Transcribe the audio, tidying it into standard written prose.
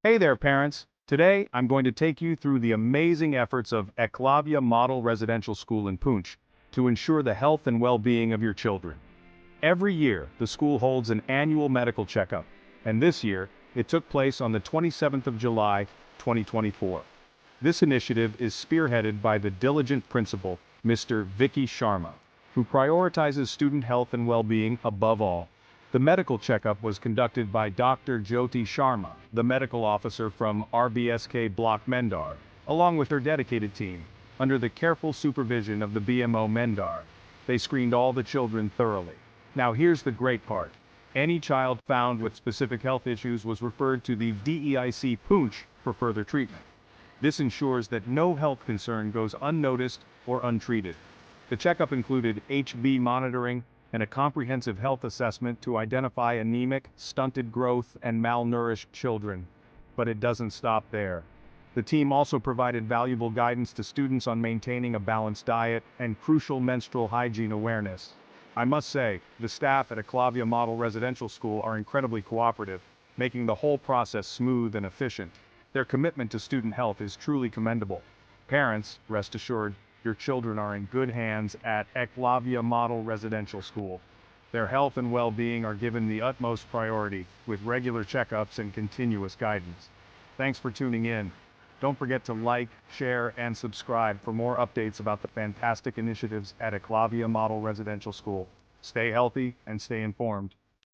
Hey there, parents. Today, I'm going to take you through the amazing efforts of Eklavya Model Residential School in Poonch to ensure the health and well-being of your children. Every year, the school holds an annual medical checkup, and this year, it took place on the 27th of July, 2024. This initiative is spearheaded by the diligent principal, Mr. Vicky Sharma, who prioritizes student health and well-being above all. The medical checkup was conducted by Dr. Jyoti Sharma, the medical officer from RBSK Block Mendar, along with her dedicated team, under the careful supervision of the BMO Mendar. They screened all the children thoroughly. Now here's the great part. Any child found with specific health issues was referred to the DEIC Poonch for further treatment. This ensures that no health concern goes unnoticed or untreated. The checkup included HB monitoring, and a comprehensive health assessment to identify anemic, stunted growth, and malnourished children. But it doesn't stop there. The team also provided valuable guidance to students on maintaining a balanced diet and crucial menstrual hygiene awareness. I must say, the staff at Eklavya Model Residential School are incredibly cooperative, making the whole process smooth and efficient. Their commitment to student health is truly commendable. Parents, rest assured, your children are in good hands at Eklavya Model Residential School. Their health and well-being are given the utmost priority, with regular checkups and continuous guidance. Thanks for tuning in. Don't forget to like, share, and subscribe for more updates about the fantastic initiatives at Eklavya Model Residential School. Stay healthy and stay informed.